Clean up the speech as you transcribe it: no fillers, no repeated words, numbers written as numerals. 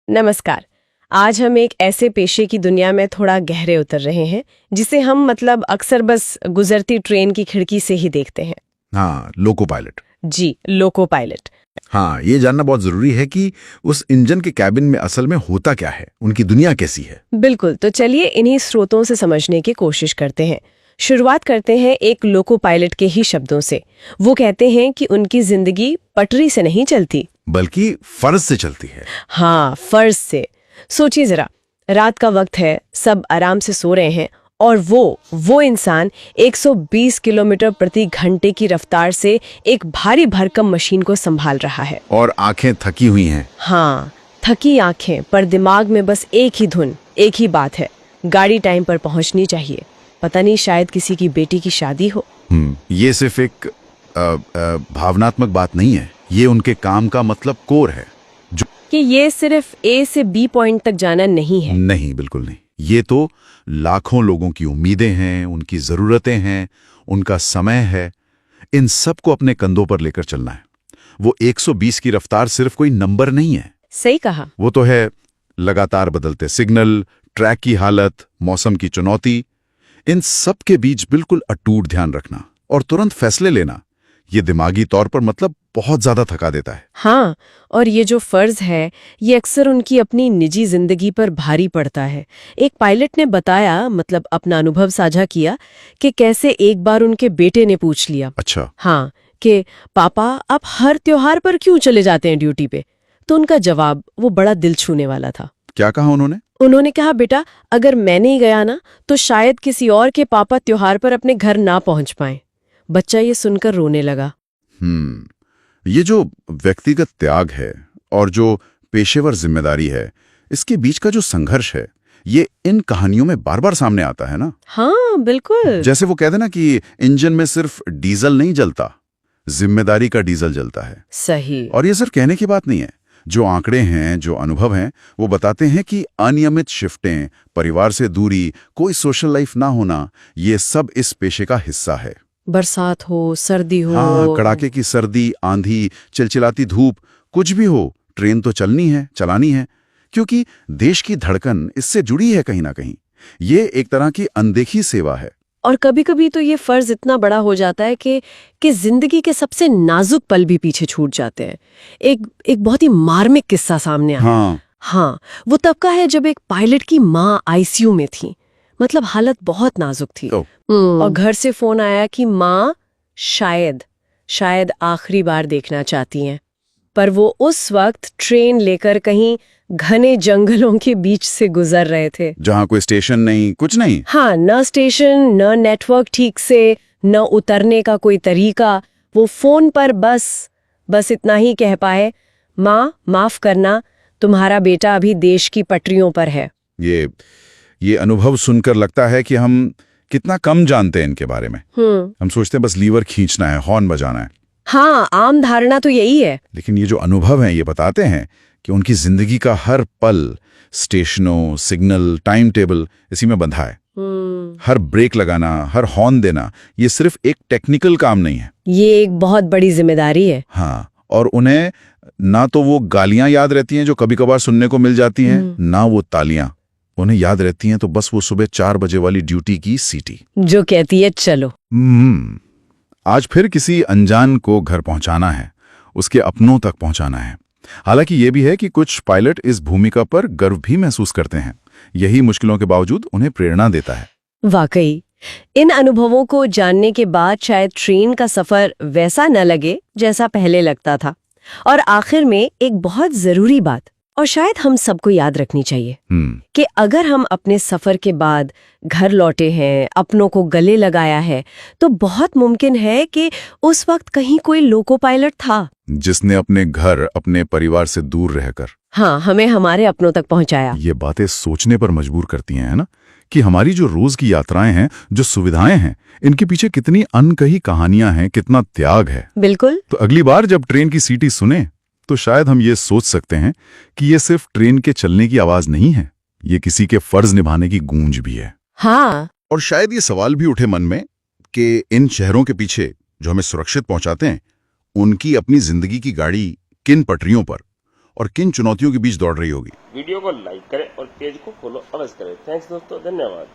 नमस्कार। आज हम एक ऐसे पेशे की दुनिया में थोड़ा गहरे उतर रहे हैं जिसे हम अक्सर बस गुजरती ट्रेन की खिड़की से ही देखते हैं। हाँ, लोको पायलट। जी, लोको पायलट। हाँ, ये जानना बहुत जरूरी है कि उस इंजन के कैबिन में असल में होता क्या है, उनकी दुनिया कैसी है। बिल्कुल, तो चलिए इन्हीं स्रोतों से समझने की कोशिश करते हैं। शुरुआत करते हैं एक लोको पायलट के ही शब्दों से। वो कहते हैं कि उनकी जिंदगी पटरी से नहीं चलती, बल्कि फर्ज से चलती है। हाँ, फर्ज से। सोचिए जरा, रात का वक्त है, सब आराम से सो रहे हैं और वो इंसान 120 किलोमीटर प्रति घंटे की रफ्तार से एक भारी भरकम मशीन को संभाल रहा है। और आंखें थकी हुई हैं। हाँ, थकी आंखें, पर दिमाग में बस एक ही धुन, एक ही बात है, गाड़ी टाइम पर पहुंचनी चाहिए। पता नहीं, शायद किसी की बेटी की शादी हो। ये सिर्फ एक भावनात्मक बात नहीं है, ये उनके काम का मतलब कोर है। कि ये सिर्फ ए से बी पॉइंट तक जाना नहीं है। नहीं, बिल्कुल नहीं। ये तो लाखों लोगों की उम्मीदें हैं, उनकी जरूरतें हैं, उनका समय है। इन सब को अपने कंधों पर लेकर चलना है। वो 120 की रफ्तार सिर्फ कोई नंबर नहीं है। सही कहा। वो तो है लगातार बदलते सिग्नल, ट्रैक की हालत, मौसम की चुनौती। इन सब के बीच बिल्कुल अटूट ध्यान रखना और तुरंत फैसले लेना, ये दिमागी तौर पर बहुत ज्यादा थका देता है। हाँ, और ये जो फर्ज है, ये अक्सर उनकी अपनी निजी जिंदगी पर भारी पड़ता है। एक पायलट ने बताया, अपना अनुभव साझा किया कि कैसे एक बार उनके बेटे ने पूछ लिया। अच्छा। हाँ, कि पापा आप हर त्योहार पर क्यों चले जाते हैं ड्यूटी पे? तो उनका जवाब वो बड़ा दिल छूने वाला था। क्या कहा उन्होंने? उन्होंने कहा, बेटा अगर मैं नहीं गया ना तो शायद किसी और के पापा त्योहार पर अपने घर ना पहुंच पाए। बच्चा ये सुनकर रोने लगा। ये जो व्यक्तिगत त्याग है और जो पेशेवर जिम्मेदारी है, इसके बीच का जो संघर्ष है, ये इन कहानियों में बार बार सामने आता है ना। हाँ, बिल्कुल। जैसे वो कहते हैं ना कि इंजन में सिर्फ डीजल नहीं जलता, जिम्मेदारी का डीजल जलता है। सही। और ये सिर्फ कहने की बात नहीं है। जो आंकड़े हैं, जो अनुभव हैं, वो बताते हैं कि अनियमित शिफ्टें, परिवार से दूरी, कोई सोशल लाइफ ना होना, ये सब इस पेशे का हिस्सा है। बरसात हो, सर्दी हो। हाँ, कड़ाके की सर्दी, आंधी, चिलचिलाती धूप, कुछ भी हो, ट्रेन तो चलानी है, क्योंकि देश की धड़कन इससे जुड़ी है कहीं ना कहीं। ये एक तरह की अनदेखी सेवा है। और कभी-कभी तो ये फर्ज इतना बड़ा हो जाता है कि जिंदगी के सबसे नाजुक पल भी पीछे छूट जाते हैं। एक बहुत ही मार्मिक किस्सा सामने आया। हाँ, वो तब का है जब एक पायलट की माँ आईसीयू में थी। हालत बहुत नाजुक थी। और घर से फोन आया कि माँ शायद आखिरी बार देखना चाहती हैं। पर वो उस वक्त ट्रेन लेकर कहीं घने जंगलों के बीच से गुजर रहे थे, जहाँ कोई स्टेशन नहीं, कुछ नहीं। हाँ, न स्टेशन, न नेटवर्क ठीक से, न उतरने का कोई तरीका। वो फोन पर बस इतना ही कह पाए, माँ माफ करना, तुम्हारा बेटा अभी देश की पटरियों पर है। ये अनुभव सुनकर लगता है कि हम कितना कम जानते हैं इनके बारे में। हम सोचते हैं बस लीवर खींचना है, हॉर्न बजाना है। हाँ, आम धारणा तो यही है। लेकिन ये जो अनुभव हैं, ये बताते हैं कि उनकी जिंदगी का हर पल स्टेशनों, सिग्नल, टाइम टेबल इसी में बंधा है। हर ब्रेक लगाना, हर हॉर्न देना, ये सिर्फ एक टेक्निकल काम नहीं है, ये एक बहुत बड़ी जिम्मेदारी है। हाँ, और उन्हें ना तो वो गालियां याद रहती हैं जो कभी कभार सुनने को मिल जाती हैं, ना वो तालियां। उन्हें याद रहती हैं तो बस वो सुबह 4 बजे वाली ड्यूटी की सीटी, जो कहती है चलो। आज फिर किसी अनजान को घर पहुंचाना है, उसके अपनों तक पहुंचाना है। हालांकि ये भी है कि कुछ पायलट इस भूमिका पर गर्व भी महसूस करते हैं। यही मुश्किलों के बावजूद उन्हें प्रेरणा देता है। वाकई, इन अनुभवों को जानने के बाद शायद ट्रेन का सफर वैसा न लगे जैसा पहले लगता था। और आखिर में एक बहुत जरूरी बात, और शायद हम सबको याद रखनी चाहिए, कि अगर हम अपने सफर के बाद घर लौटे हैं, अपनों को गले लगाया है, तो बहुत मुमकिन है कि उस वक्त कहीं कोई लोको पायलट था जिसने अपने घर, अपने परिवार से दूर रहकर हमें हमारे अपनों तक पहुंचाया। ये बातें सोचने पर मजबूर करती हैं, है ना, कि हमारी जो रोज की यात्राएं हैं, जो सुविधाएं हैं, इनके पीछे कितनी अनकही कहानियां हैं, कितना त्याग है। बिल्कुल। तो अगली बार जब ट्रेन की सीटी सुने तो शायद हम ये सोच सकते हैं कि ये सिर्फ ट्रेन के चलने की आवाज नहीं है, ये किसी के फर्ज निभाने की गूंज भी है। हाँ। और शायद ये सवाल भी उठे मन में कि इन शहरों के पीछे जो हमें सुरक्षित पहुंचाते हैं, उनकी अपनी जिंदगी की गाड़ी किन पटरियों पर और किन चुनौतियों के बीच दौड़ रही होगी। वीडियो को लाइक करें और पेज को फॉलो अवश्य करें। थैंक्स दोस्तों, धन्यवाद।